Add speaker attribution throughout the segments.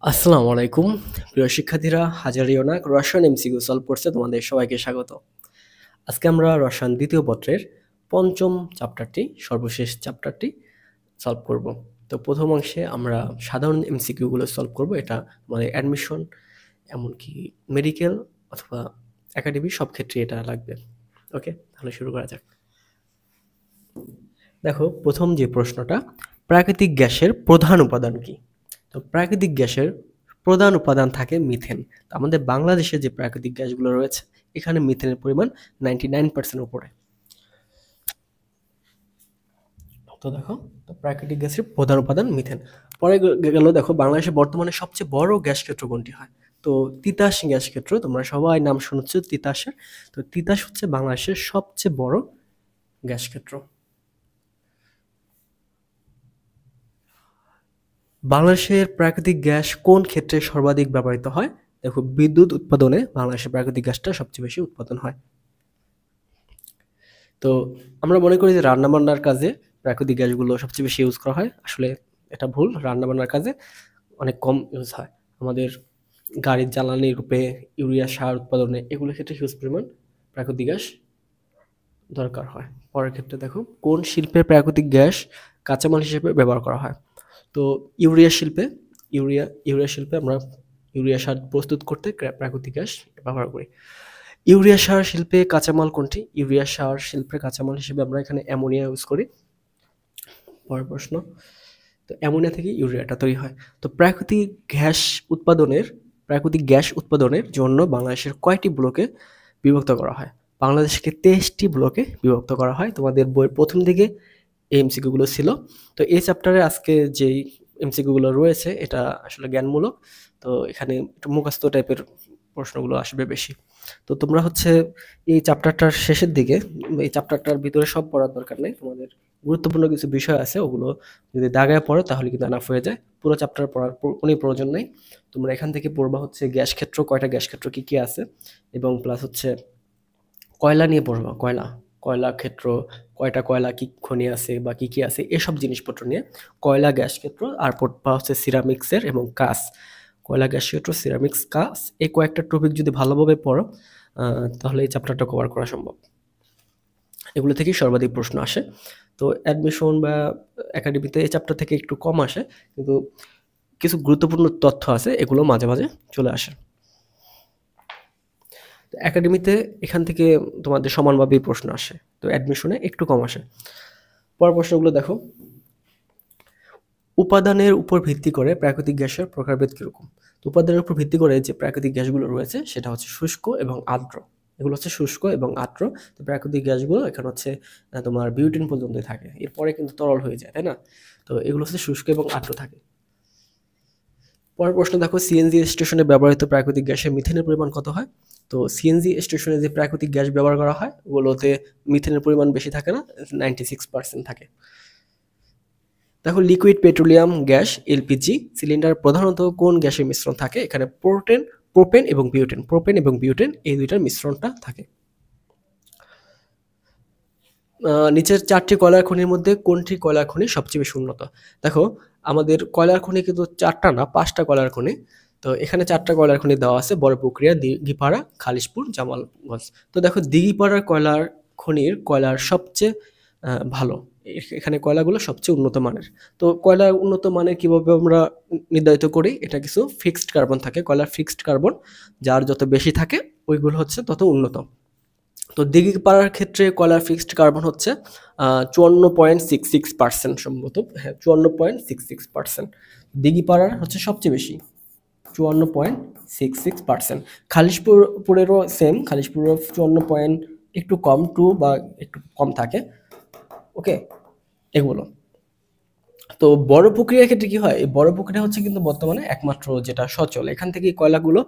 Speaker 1: আসসালামু আলাইকুম প্রিয় শিক্ষার্থীরা, হাজারিও না রসায়ন এমসিকিউ সলভ করছে তোমাদের সবাইকে স্বাগত। আজকে আমরা রসায়ন দ্বিতীয় পত্রের পঞ্চম চ্যাপ্টারটি, সর্বশেষ চ্যাপ্টারটি সলভ করব। তো প্রথম অংশে আমরা সাধারণ এমসিকিউ গুলো সলভ করব। এটা আমাদের অ্যাডমিশন, এমনকি মেডিকেল অথবা একাডেমি সব ক্ষেত্রে এটা লাগবে। ওকে, তাহলে শুরু করা যাক। দেখো, প্রথম যে প্রশ্নটা, প্রাকৃতিক গ্যাসের প্রধান উপাদান কি? তো প্রাকৃতিক গ্যাসের প্রধান উপাদান থাকে মিথেন। তো আমাদের বাংলাদেশে যে প্রাকৃতিক গ্যাসগুলো রয়েছে, এখানে মিথেনের পরিমাণ 99% উপরে। তো দেখো, তো প্রাকৃতিক গ্যাসের প্রধান উপাদান মিথেন। পরে গেল, দেখো বাংলাদেশে বর্তমানে সবচেয়ে বড় গ্যাস ক্ষেত্র কোনটি হয়? তো তিতাস গ্যাস ক্ষেত্র, তোমরা সবাই নাম শুনেছ তিতাসের। তো তিতাস হচ্ছে বাংলাদেশের সবচেয়ে বড় গ্যাস ক্ষেত্র। বাংলাদেশের প্রাকৃতিক গ্যাস কোন ক্ষেত্রে সর্বাধিক ব্যবহৃত হয়? দেখো, বিদ্যুৎ উৎপাদনে বাংলাদেশের প্রাকৃতিক গ্যাসটা সবচেয়ে বেশি উৎপাদন হয়। তো আমরা মনে করি যে রান্নাবান্নার কাজে প্রাকৃতিক গ্যাসগুলো সবচেয়ে বেশি ইউজ করা হয়। আসলে এটা ভুল। রান্নাবান্নার কাজে অনেক কম ইউজ হয়। আমাদের গাড়ির জ্বালানি রূপে, ইউরিয়া সার উৎপাদনে, এগুলোর ক্ষেত্রে হিউজ পরিমাণ প্রাকৃতিক গ্যাস দরকার হয়। পরের ক্ষেত্রে দেখো, কোন শিল্পে প্রাকৃতিক গ্যাস কাঁচামাল হিসেবে ব্যবহার করা হয়? তো ইউরিয়া শিল্পে, ইউরিয়া শিল্পে আমরা ইউরিয়া সার প্রস্তুত করতে প্রাকৃতিক গ্যাস ব্যবহার করি। ইউরিয়া সার শিল্পে কাঁচামাল কোনটি? ইউরিয়া সার শিল্পের কাঁচামাল হিসেবে আমরা এখানে অ্যামোনিয়া ইউজ করি। পরের প্রশ্ন, তো অ্যামোনিয়া থেকে ইউরিয়াটা তৈরি হয়। তো প্রাকৃতিক গ্যাস উৎপাদনের জন্য বাংলাদেশের কয়টি ব্লকে বিভক্ত করা হয়? বাংলাদেশকে 23টি ব্লকে বিভক্ত করা হয়। তোমাদের বইয়ের প্রথম দিকে এই এমসিকিউ গুলো ছিল। তো এই চ্যাপ্টারে আজকে যেই এমসিকিউ গুলো রয়েছে, এটা আসলে জ্ঞানমূলক। তো এখানে একটু মুখস্থ টাইপের প্রশ্নগুলো আসবে বেশি। তো তোমরা হচ্ছে এই চ্যাপ্টারটার শেষের দিকে, এই চ্যাপ্টারটার ভিতরে সব পড়ার দরকার নেই। তোমাদের গুরুত্বপূর্ণ কিছু বিষয় আছে, ওগুলো যদি দাগায় পড়ো তাহলে কিন্তু এনাফ হয়ে যায়। পুরো চ্যাপ্টার পড়ার কোনো প্রয়োজন নেই। তোমরা এখান থেকে পড়বা হচ্ছে গ্যাস ক্ষেত্র, কয়টা গ্যাস ক্ষেত্র কি কি আছে, এবং প্লাস হচ্ছে কয়লা নিয়ে পড়বা। কয়লা ক্ষেত্র, কয়টা কয়লা কি খনি আছে বা কি কি আছে, এসব জিনিসপত্র নিয়ে কয়লা গ্যাস ক্ষেত্র। আর পড়বা হচ্ছে সিরামিক্সের এবং কাঁচ। কয়লা গ্যাস ক্ষেত্র, সিরামিক্স, কাঁচ, এই কয়েকটা টপিক যদি ভালোভাবে পড়ো তাহলে এই চ্যাপ্টারটা কভার করা সম্ভব। এগুলো থেকেই সর্বাধিক প্রশ্ন আসে। তো অ্যাডমিশন বা একাডেমিতে এই চ্যাপ্টার থেকে একটু কম আসে, কিন্তু কিছু গুরুত্বপূর্ণ তথ্য আছে, এগুলো মাঝে মাঝে চলে আসে। একাডেমিতে এখান থেকে তোমাদের সমানভাবেই প্রশ্ন আসে, তো অ্যাডমিশনে একটু কম আসে। পরের প্রশ্নগুলো দেখো, উপাদানের উপর ভিত্তি করে প্রাকৃতিক গ্যাসের প্রকারভেদ কিরকম? তো উপাদানের উপর ভিত্তি করে যে প্রাকৃতিক গ্যাসগুলো রয়েছে সেটা হচ্ছে শুষ্ক এবং আর্দ্র। এগুলো হচ্ছে শুষ্ক এবং আর্দ্র। তো প্রাকৃতিক গ্যাসগুলো এখানে হচ্ছে তোমার বিউটেন পর্যন্তই থাকে, এরপরে কিন্তু তরল হয়ে যায়, তাই না? তো এগুলো হচ্ছে শুষ্ক এবং আর্দ্র থাকে। পরের প্রশ্ন দেখো, সিএনজি স্টেশনে ব্যবহৃত প্রাকৃতিক গ্যাসে মিথেনের পরিমাণ কত হয়? তো সিএনজি স্টেশনে যে প্রাকৃতিক গ্যাস ব্যবহার করা হয়, ওগুলোতে মিথেনের পরিমাণ বেশি থাকে না, 96% থাকে। দেখো, liquid petroleum gas LPG cylinder প্রধানত কোন গ্যাসের মিশ্রণ থাকে? এখানে প্রোপেন এবং বিউটেন এই দুইটার মিশ্রণটা থাকে। নিচের 4টি কয়লার খনির মধ্যে কোনটি কয়লার খনি সবচেয়ে বেশি উন্নত? দেখো, আমাদের কয়লার খনি কিন্তু 4টা না, 5টা কয়লার খনি। তো এখানে 4টা কয়লার খনি দেওয়া আছে: বড়পুকুরিয়া, দিঘিপাড়া, খালিশপুর, জামালগঞ্জ। তো দেখো, দিঘিপাড়ার কয়লার খনির কয়লার সবচেয়ে ভালো। এখানে কয়লাগুলো সবচেয়ে উন্নত মানের। তো কয়লার উন্নত মানের কিভাবে আমরা নির্ধারিত করি? এটা কিছু ফিক্সড কার্বন থাকে, কয়লার ফিক্সড কার্বন, যার যত বেশি থাকে ওইগুলো হচ্ছে তত উন্নত। তো দিঘিপাড়ার ক্ষেত্রে কয়লার ফিক্সড কার্বন হচ্ছে 54.66% সম্ভবত। হ্যাঁ, 54.66%। দিঘিপাড়ার হচ্ছে সবচেয়ে বেশি, 54.66%। খালিশপুরেরও সেম, খালিশপুরেরও 54 একটু কম, 2 বা একটু কম থাকে। ওকে, এগুলো। তো বড় প্রক্রিয়ার ক্ষেত্রে কি হয়? এই বড় প্রক্রিয়া হচ্ছে কিন্তু বর্তমানে একমাত্র যেটা সচল, এখান থেকে কয়লাগুলো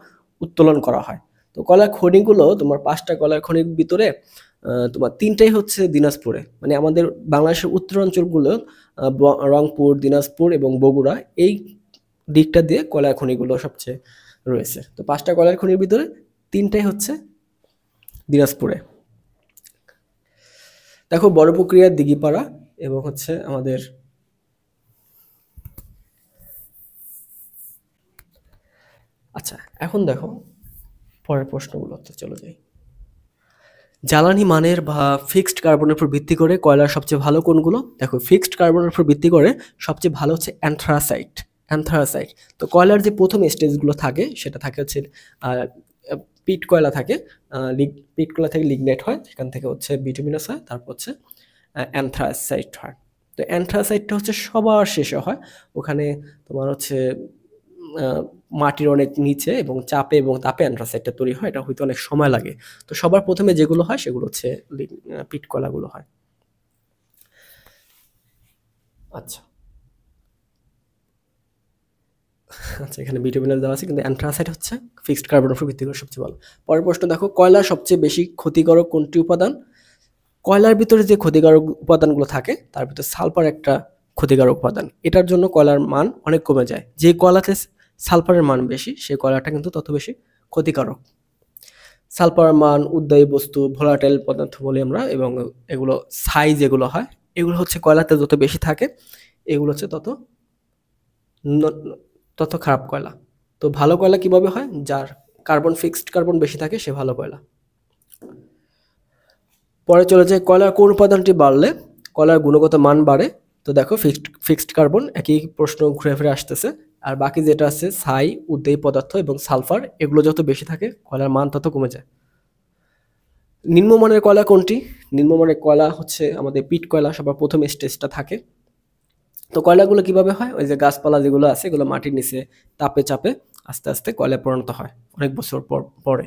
Speaker 1: উত্তোলন করা হয়। তো কয়লা খনিগুলো, তোমার 5টা কয়লার খনির ভিতরে তোমার 3টাই হচ্ছে দিনাজপুরে, মানে আমাদের বাংলাদেশের উত্তরাঞ্চলগুলো, রংপুর, দিনাজপুর এবং বগুড়া, এই দিকটা দিয়ে কয়লা খনিগুলো সবচেয়ে রয়েছে। তো 5টা কয়লার খনির ভিতরে 3টাই হচ্ছে দিনাজপুরে। দেখো, বড় প্রক্রিয়া, দিঘিপাড়া এবং হচ্ছে আমাদের আচ্ছা, এখন দেখো পরের প্রশ্নগুলোতে চলে যাই। জ্বালানি মানের বা ফিক্সড কার্বনের উপর ভিত্তি করে কয়লার সবচেয়ে ভালো কোনগুলো? দেখো, ফিক্সড কার্বনের উপর ভিত্তি করে সবচেয়ে ভালো হচ্ছে অ্যানথ্রাসাইট। অ্যানথ্রাসাইট। তো কয়লার যে প্রথম স্টেজগুলো থাকে সেটা থাকে হচ্ছে পিট কয়লা থাকে, পিট কয়লা থেকে লিগনাইট হয়, সেখান থেকে হচ্ছে বিটুমিনাস হয়, তারপর হচ্ছে অ্যানথ্রাসাইট হয়। তো অ্যানথ্রাসাইটটা হচ্ছে সবার শেষে হয়। ওখানে তোমার হচ্ছে মাটির অনেক নিচে এবং চাপে এবং তাপে অ্যানথ্রাসাইটটা তৈরি হয়। এটা হইতে অনেক সময় লাগে। তো সবার প্রথমে যেগুলো হয় সেগুলো হচ্ছে পিট কয়লাগুলো হয়। আচ্ছা, আচ্ছা, এখানে বিটুমিনাস দেওয়া আছে, কিন্তু অ্যানথ্রাসাইট হচ্ছে ফিক্সড কার্বনের উপর ভিত্তি করে সবচেয়ে ভালো। পরের প্রশ্ন দেখো, কয়লার সবচেয়ে বেশি ক্ষতিকারক কোনটি উপাদান? কয়লার ভিতরে যে ক্ষতিকারক উপাদানগুলো থাকে তার ভিতরে সালফার একটা ক্ষতিকারক উপাদান। এটার জন্য কয়লার মান অনেক কমে যায়। যে কয়লাতে সালফারের মান বেশি সেই কয়লাটা কিন্তু তত বেশি ক্ষতিকারক। সালফার মান উদ্বায়ী বস্তু, ভোলাটাইল পদার্থ বলি আমরা, এবং এগুলো ছাই যেগুলো হয় এগুলো হচ্ছে কয়লাতে যত বেশি থাকে এগুলো হচ্ছে তত খারাপ কয়লা। তো ভালো কয়লা কিভাবে হয়? যার ফিক্সড কার্বন বেশি থাকে সে ভালো কয়লা। পরে চলে যায় কয়লার কোন উপাদানটি বাড়লে কয়লার গুণগত মান বাড়ে? তো দেখো, ফিক্সড কার্বন একই প্রশ্ন ঘুরে ফিরে আসতেছে। আর বাকি যেটা আছে ছাই, উদ্বায়ী পদার্থ এবং সালফার, এগুলো যত বেশি থাকে কয়লার মান তত কমে যায়। নিম্নমানের কয়লা কোনটি? নিম্নমানের কয়লা হচ্ছে আমাদের পিট কয়লা, সবার প্রথম স্টেজটা থাকে। তো কয়লাগুলো কিভাবে হয়? ওই যে গাছপালা যেগুলো আছে এগুলো মাটির নিচে তাপে চাপে আস্তে আস্তে কয়লায় পরিণত হয় অনেক বছর পরে।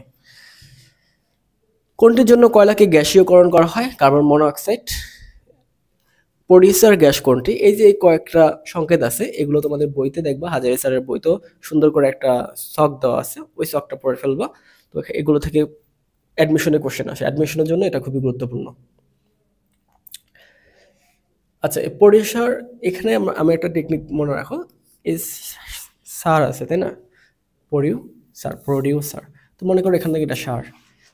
Speaker 1: কোনটির জন্য কয়লাকে গ্যাসীয়করণ করা হয়? Carbon monoxide. প্রডিউসার গ্যাস কোনটি? এই যে কয়েকটা সংকেত আছে এগুলো তোমাদের বইতে দেখবা, হাজারি স্যারের বইতেও সুন্দর করে একটা ছক দেওয়া আছে, ওই ছকটা পড়ে ফেলবা। তো এগুলো থেকে অ্যাডমিশনে কোশ্চেন আসে, অ্যাডমিশনের জন্য এটা খুবই গুরুত্বপূর্ণ। আচ্ছা, প্রডিউসার, এখানে আমি একটা টেকনিক মনে রাখো, এই সার আছে তাই না, প্রডিউসার। তো মনে করো এখান থেকে এটা সার।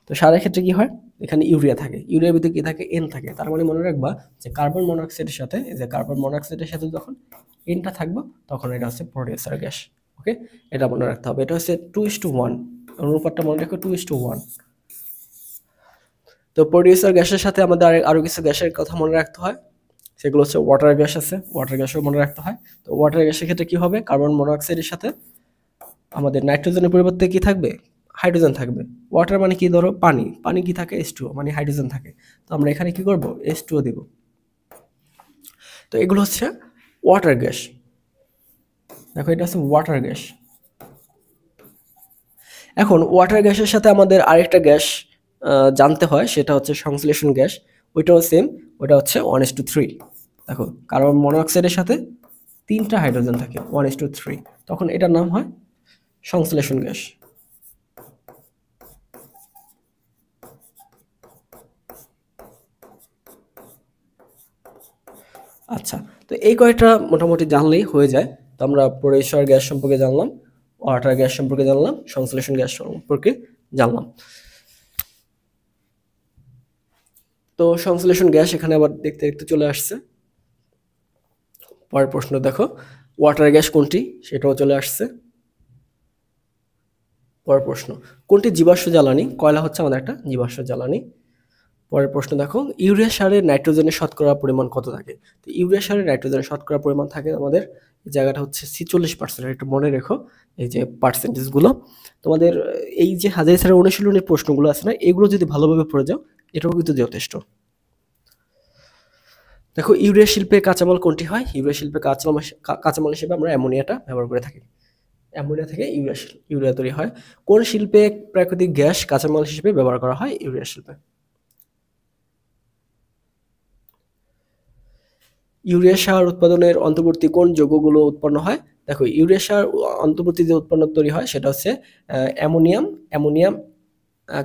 Speaker 1: তো সারের ক্ষেত্রে কি হয়? এখানে ইউরিয়া থাকে, ইউরিয়ার ভিতরে কি থাকে? এন থাকে। তার মানে মনে রাখবা যে কার্বন মনোঅক্সাইডের সাথে, এই যে কার্বন মনোঅক্সাইডের সাথে যখন এনটা থাকবে তখন এটা হচ্ছে প্রডিউসার গ্যাস। ওকে, এটা মনে রাখতে হবে। এটা হচ্ছে 2:1, অনুপাতটা মনে রাখো 2:1। তো প্রডিউসার গ্যাসের সাথে আমাদের আরো কিছু গ্যাসের কথা মনে রাখতে হয়, সেগুলো হচ্ছে ওয়াটার গ্যাস আছে, ওয়াটার গ্যাসও মনে রাখতে হয়। তো ওয়াটার গ্যাসের ক্ষেত্রে কি হবে? কার্বন মনোঅক্সাইডের সাথে আমাদের নাইট্রোজেনের পরিবর্তে কি থাকবে? হাইড্রোজেন থাকবে। ওয়াটার মানে কি? ধরো পানি, পানি কি থাকে? H2O, মানে হাইড্রোজেন থাকে। তো আমরা এখানে কি করব? H2O দেব। তো এগুলো হচ্ছে ওয়াটার গ্যাস। দেখো, এটা হচ্ছে ওয়াটার গ্যাস। এখন ওয়াটার গ্যাসের সাথে আমাদের আরেকটা গ্যাস জানতে হয়, সেটা হচ্ছে সংশ্লেষণ গ্যাস। ওইটাও সেম, ওইটা হচ্ছে 1:3। দেখো, কার্বন মনোঅক্সাইডের সাথে 3টা হাইড্রোজেন থাকে, 1:3, তখন এটার নাম হয় সংশ্লেষণ গ্যাস। আচ্ছা, তো এই কয়েকটা মোটামুটি জানলেই হয়ে যায়। তো আমরা পরিষ্কার গ্যাস সম্পর্কে জানলাম, ওয়াটার গ্যাস সম্পর্কে জানলাম, সংশ্লেষণ গ্যাস সম্পর্কে জানলাম। তো সংশ্লেষণ গ্যাস এখানে আবার দেখতে দেখতে চলে আসছে। পরের প্রশ্ন দেখো, ওয়াটার গ্যাস কোনটি? সেটাও চলে আসছে। পরের প্রশ্ন, কোনটি জীবাশ্ম জ্বালানি? কয়লা হচ্ছে আমাদের একটা জীবাশ্ম জ্বালানি। পরের প্রশ্ন দেখো, ইউরিয়া সারে নাইট্রোজেনের শতকরা পরিমাণ কত থাকে? তো ইউরিয়া সারে নাইট্রোজেনের শতকরা পরিমাণ থাকে আমাদের, এই জায়গাটা হচ্ছে 46%। একটু মনে রেখো এই যে পার্সেন্টেজগুলো। তোমাদের এই যে হাজারি স্যারের অনুশীলনের প্রশ্নগুলো আছে না, এগুলো যদি ভালোভাবে পড়ে যাও এটাও কিন্তু যথেষ্ট। দেখো, ইউরিয়া শিল্পে কাঁচামাল কোনটি হয়? ইউরিয়া শিল্পে কাঁচামাল হিসেবে আমরা অ্যামোনিয়াটা ব্যবহার করে থাকি। অ্যামোনিয়া থেকে ইউরিয়া তৈরি হয়। কোন শিল্পে প্রাকৃতিক গ্যাস কাঁচামাল হিসেবে ব্যবহার করা হয়? ইউরিয়া শিল্পে। ইউরিয়া সার উৎপাদনের অন্তর্বর্তী কোন যৌগগুলো উৎপন্ন হয়? দেখো, ইউরিয়া সার অন্তর্বর্তী যে উৎপন্ন তৈরি হয় সেটা হচ্ছে ammonium ammonium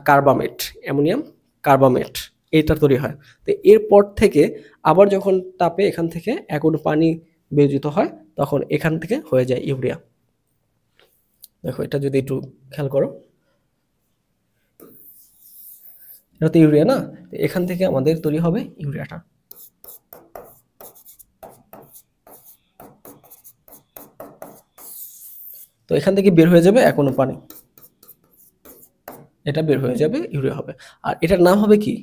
Speaker 1: carbamate ammonium carbamate, এটা তৈরি হয়। তো এরপর থেকে আবার যখন তাপে এখান থেকে এক অণু পানি বিয়োজিত হয় তখন এখান থেকে হয়ে যায় ইউরিয়া। দেখো, এটা যদি একটু খেয়াল করো, এটা তো ইউরিয়া না, এখান থেকে আমাদের তৈরি হবে ইউরিয়াটা। তো এখান থেকে বের হয়ে যাবে এক অণু পানি, এটা বের হয়ে যাবে ইউরিয়া হবে। আর এটার নাম হবে কি?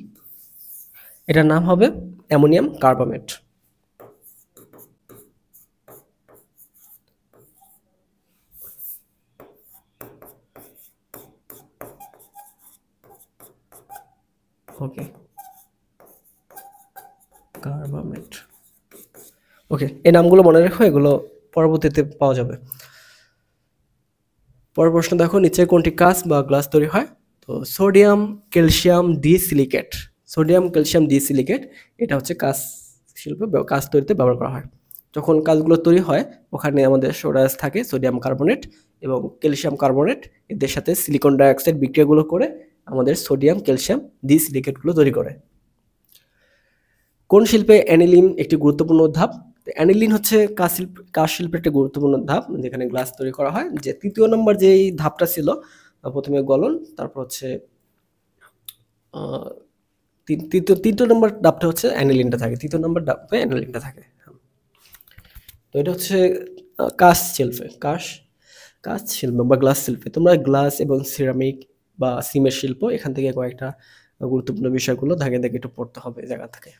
Speaker 1: এটার নাম হবে অ্যামোনিয়াম কার্বমেট। ওকে, কার্বমেট। ওকে, এই নামগুলো মনে রাখো, এগুলো পরবর্তীতে পাওয়া যাবে। পরের প্রশ্ন দেখো, নিচে কোনটি কাঁচ বা গ্লাস তৈরি হয়? তো sodium calcium D silicate, sodium calcium D silicate, এটা হচ্ছে কাঁচ শিল্পে কাঁচ তৈরিতে ব্যবহার করা হয়। যখন কাঁচগুলো তৈরি হয় ওখানে আমাদের সোডাস থাকে, সোডিয়াম কার্বনেট এবং ক্যালসিয়াম কার্বনেট, এদের সাথে সিলিকন ডাইঅক্সাইড বিক্রিয়াগুলো করে আমাদের সোডিয়াম ক্যালসিয়াম ডি সিলিকেটগুলো তৈরি করে। কোন শিল্পে অ্যানিলিন একটি গুরুত্বপূর্ণ ধাপ? অ্যানিলিন হচ্ছে কাঁচ শিল্পের একটি গুরুত্বপূর্ণ ধাপ, যেখানে গ্লাস তৈরি করা হয়। যে তৃতীয় নম্বর যে ধাপটা ছিল, প্রথমে গলন, তারপর হচ্ছে তৃতীয় নম্বর ধাপটা হচ্ছে অ্যানিলিনটা থাকে, তৃতীয় নম্বর ধাপে অ্যানিলিনটা থাকে। তো এটা হচ্ছে কাঁচ শিল্পে, কাঁচ শিল্প বা গ্লাস শিল্পে। তোমরা গ্লাস এবং সিরামিক বা সিমেন্ট শিল্প, এখান থেকে কয়েকটা গুরুত্বপূর্ণ বিষয়গুলো দাগে দাগে একটু পড়তে হবে এই জায়গা থেকে।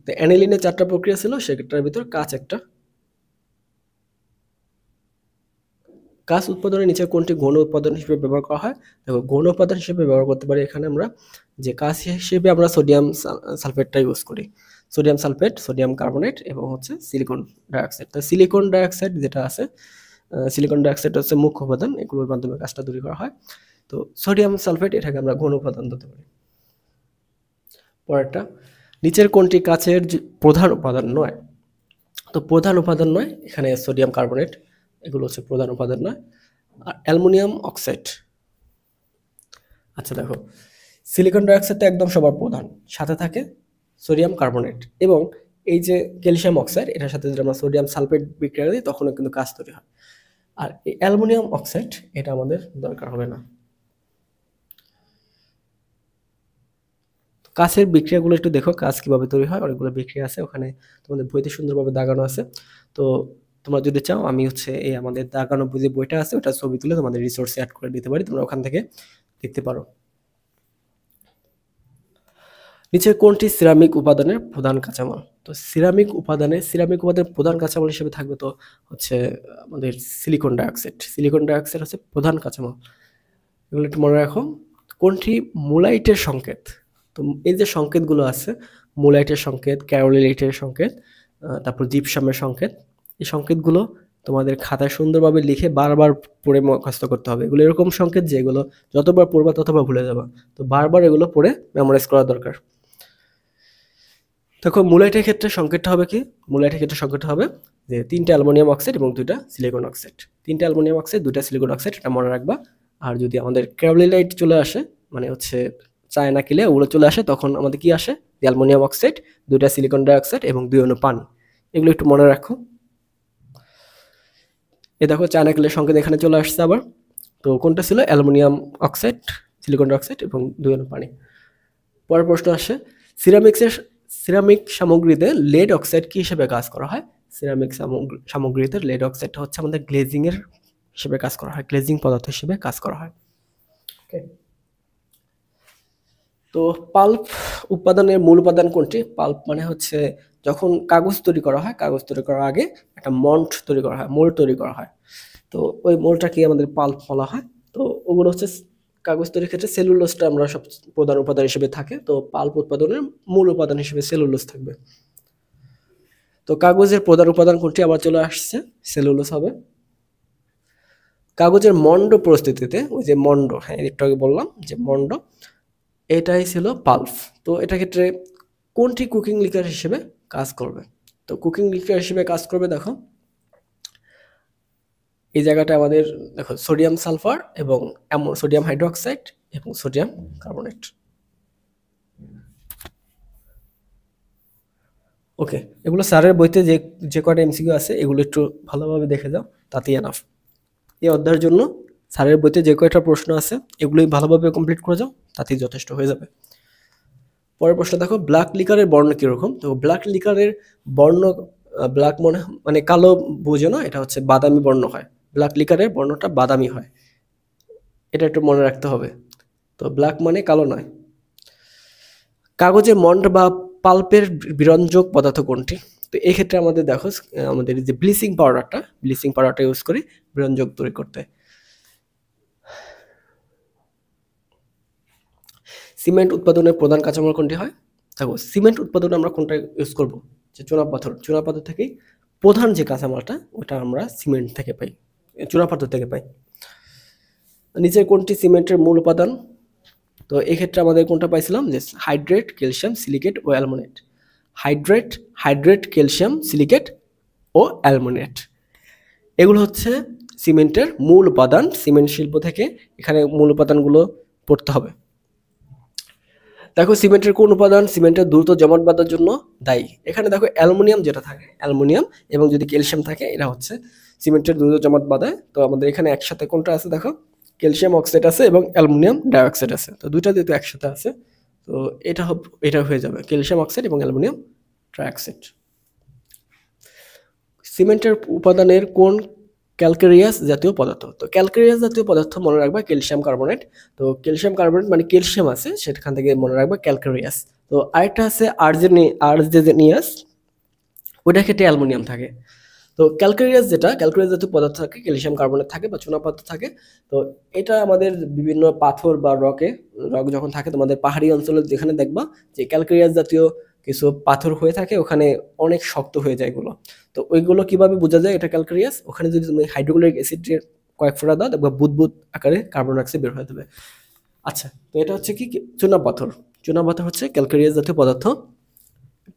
Speaker 1: তো অ্যানিলিনের 4টা প্রক্রিয়া ছিল, সেটার ভিতর কাঁচ একটা। কাঁচ উৎপাদনের নিচে কোনটি গৌণ উৎপাদন হিসেবে ব্যবহার করা হয়? দেখো, গৌণ উপাদান হিসেবে ব্যবহার করতে পারি এখানে আমরা, যে কাঁচ হিসেবে আমরা সোডিয়াম সালফেটটা ইউজ করি, সোডিয়াম সালফেট, সোডিয়াম কার্বনেট এবং হচ্ছে সিলিকন ডাইঅক্সাইড। তো সিলিকন ডাইঅক্সাইড যেটা আছে, সিলিকন ডাইঅক্সাইড হচ্ছে মুখ্য উপাদান, এগুলোর মাধ্যমে কাজটা তৈরি করা হয়। তো সোডিয়াম সালফেট, এটাকে আমরা গৌণ উপাদান ধরতে পারি। পরেরটা, নিচের কোনটি কাচের প্রধান উপাদান নয়? তো প্রধান উপাদান নয় এখানে সোডিয়াম কার্বনেট, এগুলো হচ্ছে প্রধান উপাদান নয়। আর অ্যালুমিনিয়াম অক্সাইড। আচ্ছা দেখো, সিলিকন ডাইঅক্সাইডটা একদম সবার প্রধান, সাথে থাকে সোডিয়াম কার্বনেট এবং এই যে ক্যালসিয়াম অক্সাইড, এটার সাথে যদি আমরা সোডিয়াম সালফেট বিক্রিয়া দিই তখনও কিন্তু কাঁচ তৈরি হয়। আর এই অ্যালুমিনিয়াম অক্সাইড, এটা আমাদের দরকার হবে না। কাঁচের বিক্রিয়াগুলো একটু দেখো, কাঁচ কিভাবে তৈরি হয়, অনেকগুলো বিক্রিয়া আছে ওখানে, তোমাদের বইতে সুন্দরভাবে দাগানো আছে। তো তোমরা যদি চাও, আমি হচ্ছে এই আমাদের দাগানো যে বইটা আছে ওটা ছবি তুলে তোমাদের রিসোর্সে অ্যাড করে দিতে পারি, তোমরা ওখান থেকে দেখতে পারো। নিচের কোনটি সিরামিক উপাদানের প্রধান কাঁচামাল? তো সিরামিক উপাদানের প্রধান কাঁচামাল হিসেবে থাকবে তো হচ্ছে আমাদের সিলিকন ডাইঅক্সাইড। সিলিকন ডাইঅক্সাইড হচ্ছে প্রধান কাঁচামাল, এগুলো একটু মনে রাখো। কোনটি মুলাইটের সংকেত? তো এই যে সংকেতগুলো আছে, মুলাইটের সংকেত, ক্যারোলিনাইটের সংকেত, তারপর জিপসামের সংকেত, এই সংকেতগুলো তোমাদের খাতায় সুন্দরভাবে লিখে বারবার পড়ে মুখস্থ করতে হবে। এগুলো এরকম সংকেত যে এগুলো যতবার পড়বা ততবার ভুলে যাবা, তো বারবার এগুলো পড়ে মেমোরাইজ করা দরকার। দেখো, মুলাইটের ক্ষেত্রে সংকেতটা হবে কি? মুলাইটের ক্ষেত্রে সংকেতটা হবে যে 3টা অ্যালুমিনিয়াম অক্সাইড এবং 2টা সিলিকন অক্সাইড, 3টা অ্যালুমিনিয়াম অক্সাইড 2টা সিলিকন অক্সাইড, এটা মনে রাখবা। আর যদি আমাদের ক্যারোলিনাইট চলে আসে, মানে হচ্ছে চায়না কিলে ওগুলো চলে আসে, তখন আমাদের কি আসে? অ্যালুমিনিয়াম অক্সাইড, 2টা সিলিকন ডাইঅক্সাইড এবং 2 অণু পানি, এগুলো একটু মনে রাখো। এ দেখো, চায়না কিলের সংকেত এখানে চলে আসছে আবার। তো কোনটা ছিল? অ্যালুমিনিয়াম অক্সাইড, সিলিকন ডাইঅক্সাইড এবং 2 অণু পানি। পরের প্রশ্ন আসে, সিরামিক সামগ্রীতে লেড অক্সাইড কি হিসেবে কাজ করা হয়? সিরামিক সামগ্রীতে লেড অক্সাইডটা হচ্ছে আমাদের গ্লেজিং এর হিসেবে কাজ করা হয়, গ্লেজিং পদার্থ হিসেবে কাজ করা হয়। ওকে, তো পাল্প উৎপাদনের মূল উপাদান কোনটি? পাল্প মানে হচ্ছে যখন কাগজ তৈরি করা হয়, কাগজ তৈরি করার আগে একটা মন্ড তৈরি করা হয়, মোল্ড তৈরি করা হয়। তো ওই মোল্ডটাকে আমাদের পাল্প বলা হয়। তো ওগুলো হচ্ছে কাগজ তৈরির ক্ষেত্রে সেলুলোজটা আমরা সব প্রধান উপাদান হিসেবে থাকে, তো পাল্প উৎপাদনের মূল উপাদান হিসেবে সেলুলোজ থাকবে। তো কাগজের প্রধান উপাদান কোনটি? আবার চলে আসছে, সেলুলোজ হবে। কাগজের মন্ড প্রস্তুতিতে, ওই যে মন্ড, হ্যাঁ একটু আগে বললাম যে মন্ড, এটাই ছিল পাল্প। তো এটা ক্ষেত্রে কোনটি কুকিং লিকার হিসেবে কাজ করবে? তো কুকিং লিকার হিসেবে কাজ করবে, দেখো এই জায়গাটা আমাদের, দেখো সোডিয়াম সালফার এবং সোডিয়াম হাইড্রোক্সাইড এবং সোডিয়াম কার্বনেট। ওকে, এগুলো স্যারের বইতে যে যে কয়টা এমসিকিউ আছে এগুলো একটু ভালোভাবে দেখে যাও, তাতেই এনাফ। এই অধ্যায়ের জন্য স্যারের বইতে যে কয়টা প্রশ্ন আছে এগুলোই ভালোভাবে কমপ্লিট করে যাও, তাতেই যথেষ্ট হয়ে যাবে। পরের প্রশ্ন দেখো, ব্ল্যাক লিকারের বর্ণ কীরকম? তো ব্ল্যাক লিকারের বর্ণ ব্ল্যাক মানে কালো বোঝো না, এটা হচ্ছে বাদামি বর্ণ হয়, ব্ল্যাক লিকারের বর্ণটা বাদামি হয়, এটা একটু মনে রাখতে হবে। তো ব্ল্যাক মানে কালো নয়। কাগজে মন্ড বা পাল্পের বিরঞ্জক পদার্থ কোনটি? তো এই ক্ষেত্রে আমাদের দেখো আমাদের যে ব্লিচিং পাউডারটা ইউজ করি বিরঞ্জক তৈরি করতে। সিমেন্ট উৎপাদনের প্রধান কাঁচামাল কোনটি হয়? দেখো সিমেন্ট উৎপাদনে আমরা কোনটা ইউজ করব? যে চুনাপাথর থেকেই প্রধান যে কাঁচামালটা ওটা আমরা সিমেন্ট থেকে পাই, চুনাপাথর থেকে পাই। নিচের কোনটি সিমেন্টের মূল উপাদান? তো এক্ষেত্রে আমাদের কোনটা পাইছিলাম যে হাইড্রেট, ক্যালসিয়াম, সিলিকেট ও অ্যালুমিনেট। হাইড্রেট, ক্যালসিয়াম, সিলিকেট ও অ্যালুমিনেট এগুলো হচ্ছে সিমেন্টের মূল উপাদান। সিমেন্ট শিল্প থেকে এখানে মূল উপাদানগুলো পড়তে হবে। দেখো সিমেন্টের কোন উপাদান সিমেন্টের দ্রুত জমাট বাঁধার জন্য দায়ী? এখানে দেখো অ্যালুমিনিয়াম যেটা থাকে, অ্যালুমিনিয়াম এবং যদি ক্যালসিয়াম থাকে এরা হচ্ছে সিমেন্টের দ্রুত জমাট বাঁধায়। তো আমাদের এখানে একসাথে কোনটা আছে দেখো, ক্যালসিয়াম অক্সাইড আছে এবং অ্যালুমিনিয়াম ডাইঅক্সাইড আছে। তো দুইটা যেহেতু একসাথে আছে তো এটা হয়ে যাবে ক্যালসিয়াম অক্সাইড এবং অ্যালুমিনিয়াম ট্রাইঅক্সাইড। সিমেন্টের উপাদানের কোন ক্যালকেরিয়াস জাতীয় পদার্থ? তো ক্যালকেরিয়াস জাতীয় পদার্থ মনে রাখবা ক্যালসিয়াম কার্বনেট। তো ক্যালসিয়াম কার্বনেট মানে ক্যালসিয়াম আছে সেখান থেকে মনে রাখবা ক্যালকেরিয়াস। তো আরেকটা আছে আর্জেনিয়াস, ওইটার ক্ষেত্রে অ্যালুমিনিয়াম থাকে। তো ক্যালকেরিয়াস জাতীয় পদার্থ থাকে, ক্যালসিয়াম কার্বনেট থাকে বা চুনাপাথর থাকে। তো এটা আমাদের বিভিন্ন পাথর বা রক যখন থাকে তোমাদের পাহাড়ি অঞ্চলে যেখানে দেখবা যে ক্যালকেরিয়াস জাতীয় কিছু পাথর হয়ে থাকে ওখানে অনেক শক্ত হয়ে যায় এগুলো। তো ওইগুলো কিভাবে বোঝা যায় এটা ক্যালকেরিয়াস? ওখানে যদি তুমি হাইড্রোক্লোরিক অ্যাসিডের কয়েক ফোঁটা দাও দেখবা বুদবুদ আকারে কার্বন ডাইঅক্সাইড বের হয়ে যাবে। আচ্ছা, তো এটা হচ্ছে কি চুনাপাথর হচ্ছে ক্যালকেরিয়াস জাতীয় পদার্থ।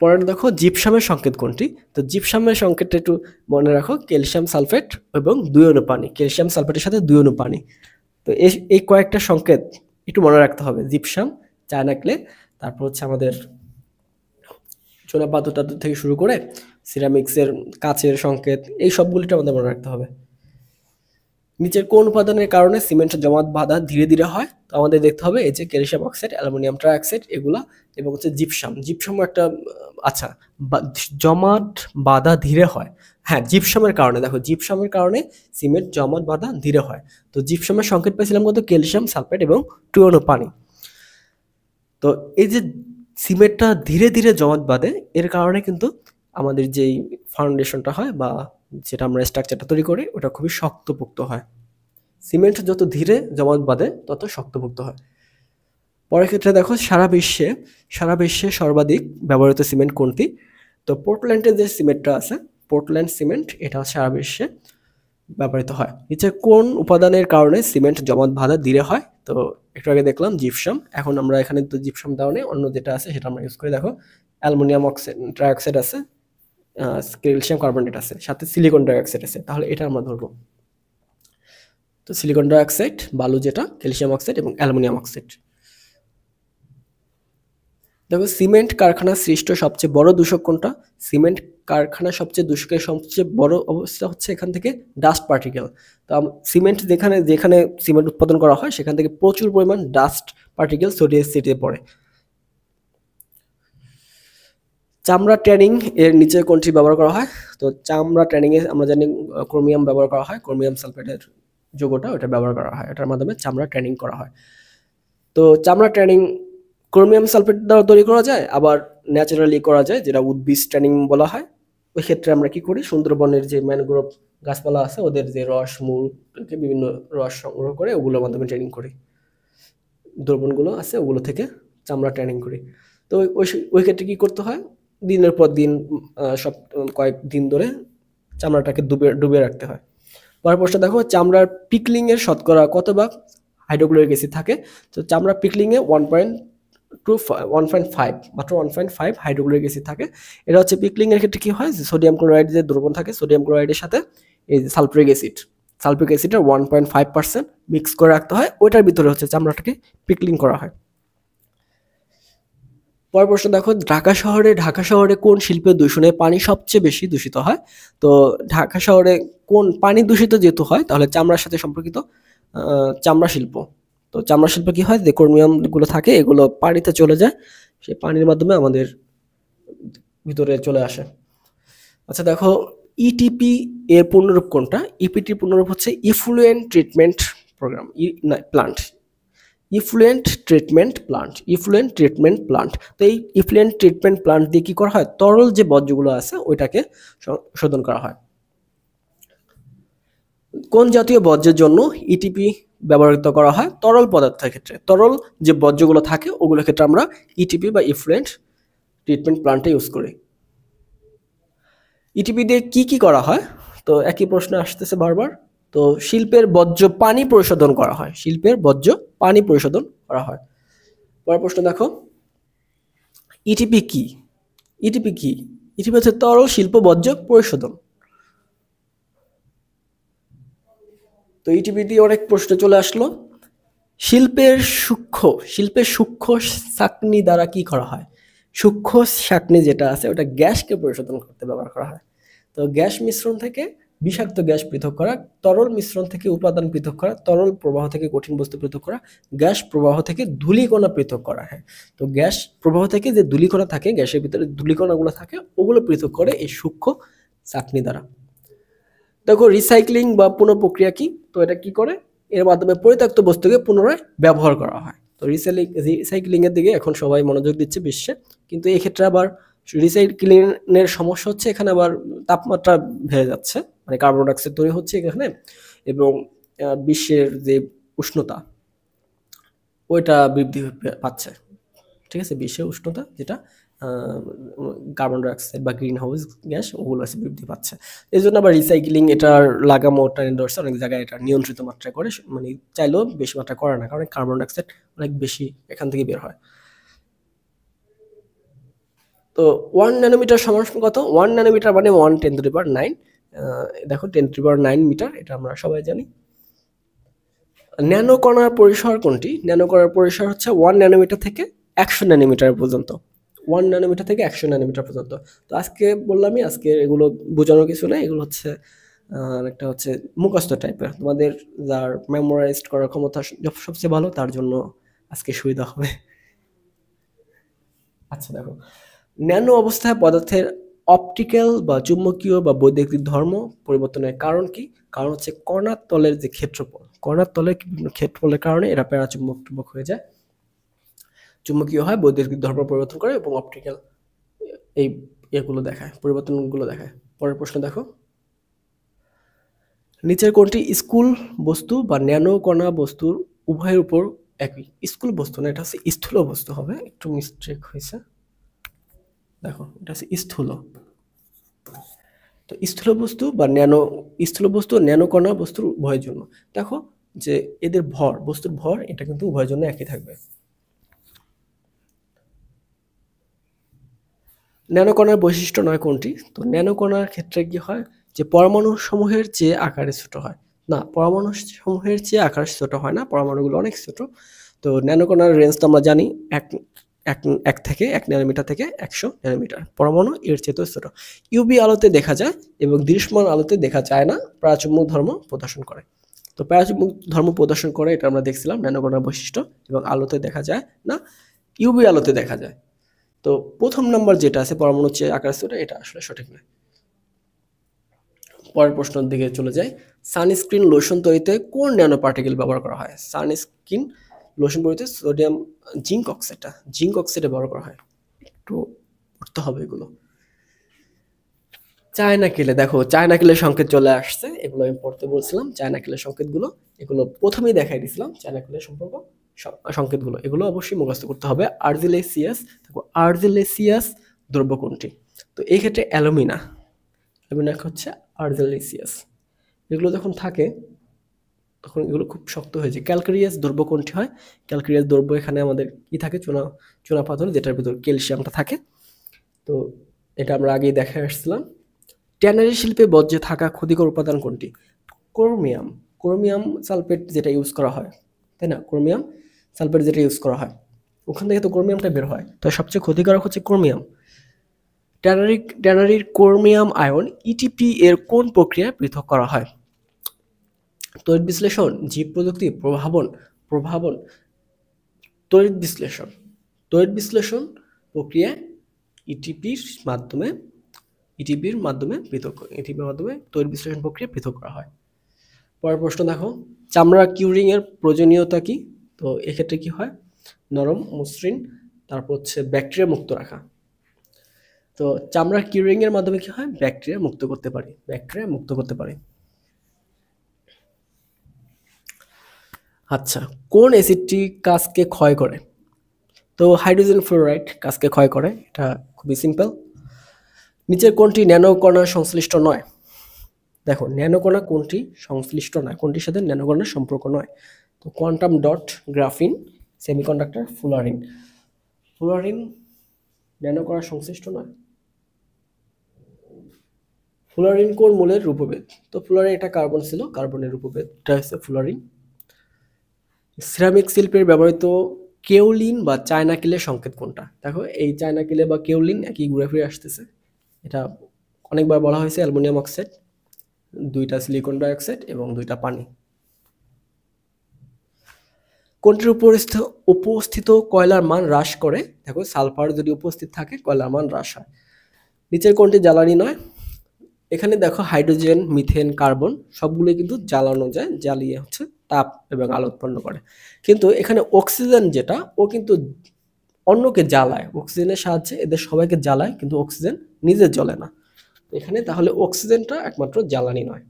Speaker 1: পরে দেখো জিপসামের সংকেত কোনটি? তো জিপসামের সংকেতটা একটু মনে রাখো ক্যালসিয়াম সালফেট এবং 2 অণু পানি, ক্যালসিয়াম সালফেটের সাথে 2 অণু পানি। তো এই কয়েকটা সংকেত একটু মনে রাখতে হবে, জিপসাম, চায়না ক্লে, তারপর হচ্ছে আমাদের চুনাপাথর থেকে শুরু করে সিরামিক্সের কাচের সংকেত, এই সবগুলিটা আমাদের মনে রাখতে হবে। নিচের কোন উপাদানের কারণে সিমেন্টের জমাট বাঁধা ধীরে ধীরে হয়? তো আমাদের দেখতে হবে এই যে ক্যালসিয়াম অক্সাইড, অ্যালুমিনিয়াম ট্রাইঅক্সাইড এগুলা এবং হচ্ছে জিপসাম একটা আচ্ছা জমাট বাঁধা ধীরে হয়। হ্যাঁ, জিপসামের কারণে, দেখো জিপসামের কারণে সিমেন্ট জমাট বাঁধা ধীরে হয়। তো জিপসামের সংকেত পেয়েছিলাম কত, ক্যালসিয়াম সালফেট এবং 2 অণু পানি। তো এই যে সিমেন্টটা ধীরে ধীরে জমাট বাঁধে এর কারণে কিন্তু আমাদের যেই ফাউন্ডেশনটা হয় বা যেটা আমরা স্ট্রাকচারটা তৈরি করি ওটা খুবই শক্তপোক্ত হয়। সিমেন্ট যত ধীরে জমাট বাঁধে তত শক্তপোক্ত হয়। পরের ক্ষেত্রে দেখো সারা বিশ্বে সর্বাধিক ব্যবহৃত সিমেন্ট কোনটি? তো পোর্টল্যান্ডের যে সিমেন্টটা আছে, পোর্টল্যান্ড সিমেন্ট, এটা সারা বিশ্বে ব্যবহৃত হয়। নিচে কোন উপাদানের কারণে সিমেন্ট জমাট বাঁধা ধীরে হয়? তো একটু আগে দেখলাম জিপসাম, এখন আমরা এখানে তো জিপসাম দেওয়া নেই, অন্য যেটা আছে সেটা আমরা ইউজ করে দেখো অ্যালুমিনিয়াম ট্রাইঅক্সাইড আছে, ক্যালসিয়াম কার্বনেট আছে, সাথে সিলিকন ডাইঅক্সাইড আছে, তাহলে এটা আমরা ধরবো। তো সিলিকন ডাইঅক্সাইড, বালু যেটা, ক্যালসিয়াম অক্সাইড এবং অ্যালুমিনিয়াম অক্সাইড। দেখো সিমেন্ট কারখানা সৃষ্ট সবচেয়ে বড় দূষক কোনটা? সিমেন্ট কারখানার সবচেয়ে বড় অবস্থা হচ্ছে এখান থেকে ডাস্ট পার্টিকেল। তো সিমেন্ট যেখানে সিমেন্ট উৎপাদন করা হয় সেখান থেকে প্রচুর পরিমাণ ডাস্ট পার্টিকেল ছিটিয়ে পড়ে। চামড়া ট্যানিং এর নিচে কোনটি ব্যবহার করা হয়? তো চামড়া ট্যানিং এ আমরা জানি ক্রোমিয়াম ব্যবহার করা হয়, ক্রোমিয়াম সালফেটের যৌগটা ওটা ব্যবহার করা হয়, এটার মাধ্যমে চামড়া ট্যানিং করা হয়। তো চামড়া ট্যানিং ক্রোমিয়াম সালফেট দ্বারা তৈরি করা যায়, আবার ন্যাচারালি করা যায় যেটা উদ্ভিদ ট্যানিং বলা হয়। ওই ক্ষেত্রে আমরা কি করি, সুন্দরবনের যে ম্যানগ্রোভ গাছপালা আছে ওদের যে রস মূল থেকে বিভিন্ন রস সংগ্রহ করে ওগুলোর মাধ্যমে ট্রেনিং করি, দ্রবণগুলো আছে ওগুলো থেকে চামড়া ট্রেনিং করি। তো ওই ক্ষেত্রে কি করতে হয়, দিনের পর দিন সব কয়েকদিন ধরে চামড়াটাকে ডুবে রাখতে হয়। পরের প্রশ্ন দেখো, চামড়ার পিকলিং এর শতকরা কত ভাগ হাইড্রোক্লোরিক অ্যাসিড থাকে? তো চামড়া পিকলিং এ 1.5 মাত্র 1.5 হাইড্রোক্লোরিক অ্যাসিড থাকে। এটা হচ্ছে পিকলিং এর ক্ষেত্রে কি হয়, যে সোডিয়াম ক্লোরাইড যে দ্রবণ থাকে, সোডিয়াম ক্লোরাইডের সাথে এই যে সালফিউরিক অ্যাসিডের 1.5% মিক্স করে রাখতে হয়, ওইটার ভিতরে হচ্ছে চামড়াটাকে পিকলিং করা হয়। পরের প্রশ্ন দেখো, ঢাকা শহরে কোন শিল্পের দূষণে পানি সবচেয়ে বেশি দূষিত হয়? তো ঢাকা শহরে কোন পানি দূষিত যেহেতু হয় তাহলে চামড়ার সাথে সম্পর্কিত চামড়া শিল্প। তো চামড়া শিল্প কি হয়, যে ক্রোমিয়াম গুলো থাকে এগুলো পানিতে চলে যায়, সেই পানির মাধ্যমে আমাদের ভিতরে চলে আসে। আচ্ছা দেখো, ইটিপি এর পূর্ণরূপ কোনটা? ইপিটির পূর্ণরূপ হচ্ছে effluent treatment program, plant, effluent treatment plant, effluent treatment plant. তো এই ইফ্লুয়েন্ট ট্রিটমেন্ট প্লান্ট দিয়ে কি করা হয়? তরল যে বর্জ্যগুলো আছে ওইটাকে শোধন করা হয়। কোন জাতীয় বর্জ্যের জন্য ইটিপি ব্যবহৃত করা হয়? তরল পদার্থের ক্ষেত্রে, তরল যে বর্জ্যগুলো থাকে ওগুলোর ক্ষেত্রে আমরা ইটিপি বা ইফ্লুয়েন্ট ট্রিটমেন্ট প্লান্টে ইউজ করি। ইটিপি দিয়ে কি কি করা হয়? তো একই প্রশ্ন আসতেছে বারবার। তো শিল্পের বর্জ্য পানি পরিশোধন করা হয়, শিল্পের বর্জ্য পানি পরিশোধন করা হয়। পরের প্রশ্ন দেখো, ইটিপি কি? ইটিপি কি? ইটিপি হচ্ছে তরল শিল্প বর্জ্য পরিশোধন। তো ইটিপি দিয়ে অনেক প্রশ্ন চলে আসলো। শিল্পের সূক্ষ্ম ছাঁকনি দ্বারা কি করা হয়? সূক্ষ্ম ছাঁকনি যেটা আছে ওটা গ্যাসকে পরিশোধন করতে ব্যবহার করা হয়। তো গ্যাস মিশ্রণ থেকে বিষাক্ত গ্যাস পৃথক করা, তরল মিশ্রণ থেকে উপাদান পৃথক করা, তরল প্রবাহ থেকে কঠিন বস্তু পৃথক করা, গ্যাস প্রবাহ থেকে ধূলিকণা পৃথক করা। হ্যাঁ, তো গ্যাস প্রবাহ থেকে যে ধূলিকণা থাকে, গ্যাসের ভিতরে ধূলিকণাগুলো থাকে ওগুলো পৃথক করে এই সূক্ষ্ম ছাঁকনি দ্বারা। দেখো, রিসাইক্লিং বা পুনঃপ্রক্রিয়া কি? তো এটা কি করে? এর মাধ্যমে পরিত্যক্ত বস্তুকে পুনরায় ব্যবহার করা হয়। তো রিসাইক্লিং এর দিকে এখন সবাই মনোযোগ দিচ্ছে বিশ্বে, কিন্তু এই ক্ষেত্রে আবার রিসাইক্লিং এর সমস্যা হচ্ছে এখানে আবার তাপমাত্রা বেড়ে যাচ্ছে, মানে কার্বন ডাইঅক্সাইড তৈরি হচ্ছে এখানে, এবং বিশ্বের যে উষ্ণতা ওইটা বৃদ্ধি পাচ্ছে। ঠিক আছে, বিশ্বের উষ্ণতা যেটা কার্বন ডাইঅক্সাইড বা গ্রিন হাউস গ্যাস ওগুলো আছে বৃদ্ধি পাচ্ছে। এই জন্য আবার রিসাইক্লিং এটার লাগামও টানি ধরছে, অনেক জায়গায় এটা নিয়ন্ত্রিত মাত্রায় করে, মানে চাইলেও বেশি মাত্রায় করে না, কারণ কার্বন ডাইঅক্সাইড অনেক বেশি এখান থেকে বের হয়। তো 1 ন্যানোমিটার সমান কত? 1 ন্যানোমিটার মানে 1 × 10⁹9। দেখো 10⁹9 মিটার, এটা আমরা সবাই জানি। ন্যানো কণার পরিসর কোনটি? ন্যানো কণার পরিসর হচ্ছে 1 ন্যানোমিটার থেকে 100 ন্যানোমিটার পর্যন্ত। 1 ন্যানোমিটার থেকে 100 ন্যানোমিটার পর্যন্ত। তো আজকে বললামই, আজকে এগুলো বোঝানোর কিছু নেই, এগুলো হচ্ছে একটা হচ্ছে মুখস্থ টাইপের, তোমাদের যার মেমোরাইজড করার ক্ষমতা সবচেয়ে ভালো তার জন্য আজকে সুবিধা হবে। আচ্ছা দেখো, ন্যানো অবস্থায় পদার্থের অপটিক্যাল বা চুম্বকীয় বা বৈদ্যুতিক ধর্ম পরিবর্তনের কারণ কি? কারণ হচ্ছে কণার তলের যে ক্ষেত্রফল, কণার তলের ক্ষেত্রফলের কারণে এরা প্যারাচুম্বক হয়ে যায়, চুম্বকীয় হয়, বৈদ্যুতিক ধর্ম পরিবর্তন করে এবং অপটিক্যাল এই এগুলো দেখায়, পরিবর্তনগুলো দেখায়। পরের প্রশ্ন দেখো, নিচের কোনটি স্থূল বস্তু বা ন্যানো কণা বস্তুর উভয়ের উপর একই? স্থূল বস্তু না, এটা হচ্ছে স্থূল বস্তু হবে, একটু মিস্টেক হয়েছে। দেখো, এটা হচ্ছে স্থূল। তো স্থূল বস্তু বা স্থূল বস্তু ন্যানো কণা বস্তুর উভয়ের জন্য। দেখো যে এদের ভর, বস্তুর ভর এটা কিন্তু উভয়ের জন্য একই থাকবে। ন্যানো কণার বৈশিষ্ট্য নয় কোনটি? তো ন্যানো কণার ক্ষেত্রে কি হয়, যে পরমাণু সমূহের চেয়ে আকারে ছোট হয় না, পরমাণু সমূহের চেয়ে আকারে ছোট হয় না, পরমাণুগুলো অনেক ছোট। তো ন্যানো কণার রেঞ্জ তো আমরা জানি এক ন্যানোমিটার থেকে 100 ন্যানোমিটার, পরমাণু এর চেয়ে ছোট। ইউভি আলোতে দেখা যায় এবং দৃশ্যমান আলোতে দেখা যায় না, প্রাচুম্বক ধর্ম প্রদর্শন করে। তো প্রাচুম্বক ধর্ম প্রদর্শন করে, এটা আমরা দেখছিলাম ন্যানো কণার বৈশিষ্ট্য, এবং আলোতে দেখা যায় না, ইউভি আলোতে দেখা যায়। তো প্রথম নাম্বার যেটা আছে পরমাণুর চেয়ে আকার ছোট, এটা আসলে সঠিক নয়। পরের প্রশ্নের দিকে চলে যাই। সানস্ক্রিন লোশন তৈরিতে কোন ন্যানো পার্টিকেল ব্যবহার করা হয়? সানস্ক্রিন লোশন তৈরিতে সোডিয়াম জিঙ্ক অক্সাইড ব্যবহার করা হয়। একটু পড়তে হবে এগুলো। চায়না কেলে, দেখো চায়না কেলের সংকেত চলে আসছে, এগুলো আমি পড়তে বলছিলাম। চায়না কেলের সংকেতগুলো এগুলো প্রথমেই দেখাই দিয়েছিলাম, চায়না কেলের সম্পর্ক সংকেতগুলো, এগুলো অবশ্যই মুখস্থ করতে হবে। আর্জিলেসিয়াস, দেখো আর্জিলেসিয়াস দ্রব্য কোনটি? তো এই ক্ষেত্রে অ্যালুমিনা হচ্ছে আর্জিলেসিয়াস। এগুলো যখন থাকে তখন এগুলো খুব শক্ত হয়ে যায়। ক্যালকারিয়াস দ্রব্য কোনটি হয়? ক্যালকারিয়াস দ্রব্য এখানে আমাদের কি থাকে, চুনা পাথর, যেটার ভিতর ক্যালসিয়ামটা থাকে। তো এটা আমরা আগেই দেখে আসছিলাম। ট্যানারি শিল্পে বর্জ্যে থাকা ক্ষতিকর উপাদান কোনটি? ক্রোমিয়াম সালফেট যেটা ইউজ করা হয়, তাই না? ক্রোমিয়াম সালফেট যেটা ইউজ করা হয়, ওখান থেকে তো ক্রোমিয়ামটা বের হয়, তো সবচেয়ে ক্ষতিকারক হচ্ছে ক্রোমিয়াম। ট্যানারির ক্রোমিয়াম আয়ন ইটিপি এর কোন প্রক্রিয়ায় পৃথক করা হয়? তড়িৎ বিশ্লেষণ, জীব প্রযুক্তি, প্রভাবন। তড়িৎ বিশ্লেষণ প্রক্রিয়ায় ইটিপির মাধ্যমে ইটিপির মাধ্যমে তড়িৎ বিশ্লেষণ প্রক্রিয়া পৃথক করা হয়। পরের প্রশ্ন দেখো, চামড়া কিউরিং এর প্রয়োজনীয়তা কি? তো এক্ষেত্রে কি হয়, নরম, মসৃণ, তারপর হচ্ছে ব্যাকটেরিয়া মুক্ত রাখা। তো চামড়া কিউরিং এর মাধ্যমে কি হয়, ব্যাকটেরিয়া মুক্ত করতে পারি। আচ্ছা, কোন অ্যাসিডটি কাঁচকে ক্ষয় করে? তো হাইড্রোজেন ফ্লোরাইড কাঁচকে ক্ষয় করে, এটা খুবই সিম্পল। নিচের কোনটি ন্যানোকণা সংশ্লিষ্ট নয়? দেখো, ন্যানোকণা কোনটি সংশ্লিষ্ট নয়, কোনটির সাথে ন্যানোকণার সম্পর্ক নয়? তো quantum dot, graphene, semiconductor, fullerene ন্যানোকণার সংশ্লিষ্ট নয়। ফুলারিন কোন মূলের রূপভেদ? তো ফুলারিন এটা কার্বন ছিল, কার্বনের রূপভেদ, এটা হচ্ছে ফুলারিন। সিরামিক শিল্পের ব্যবহৃত কেওলিন বা চায়না কিলের সংকেত কোনটা? দেখো, এই চায়না কিলে বা কেওলিন একই ঘুরে ফিরে আসতেছে। এটা অনেকবার বলা হয়েছে, অ্যালুমিনিয়াম অক্সাইড, 2টা সিলিকন ডাইঅক্সাইড এবং 2টা পানি। কোনটির উপস্থিত কয়লার মান হ্রাস করে? দেখো, সালফার যদি উপস্থিত থাকে কয়লার মান হ্রাস হয়। নিচের কোনটি জ্বালানি নয়? এখানে দেখো, হাইড্রোজেন, মিথেন, কার্বন সবগুলোই কিন্তু জ্বালানো যায়, জ্বালিয়ে হচ্ছে তাপ এবং আলো উৎপন্ন করে। কিন্তু এখানে অক্সিজেন যেটা, ও কিন্তু অন্যকে জ্বালায়, অক্সিজেনের সাহায্যে এদের সবাইকে জ্বালায়, কিন্তু অক্সিজেন নিজে জ্বলে না। এখানে তাহলে অক্সিজেনটা একমাত্র জ্বালানি নয়।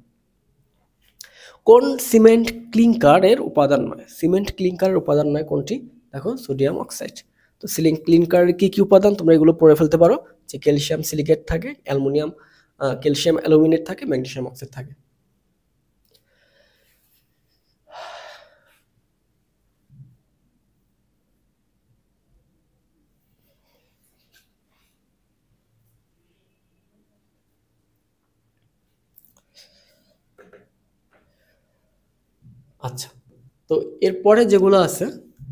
Speaker 1: কোন সিমেন্ট ক্লিংকারের উপাদান নয়? সিমেন্ট ক্লিংকারের উপাদান নয় কোনটি? দেখো, সোডিয়াম অক্সাইড। তো ক্লিংকারের কি কি উপাদান তোমরা এগুলো পড়ে ফেলতে পারো, যে ক্যালসিয়াম সিলিকেট থাকে, ক্যালসিয়াম অ্যালুমিনেট থাকে, ম্যাগনেসিয়াম অক্সাইড থাকে। আচ্ছা, তো এরপরে যেগুলো আছে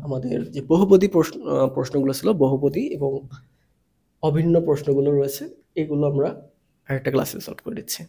Speaker 1: আমাদের যে বহুপদী প্রশ্নগুলো ছিল, বহুপদী এবং অভিন্ন প্রশ্নগুলো রয়েছে, এগুলো আমরা আরেকটা ক্লাসে সলভ করে দিচ্ছি।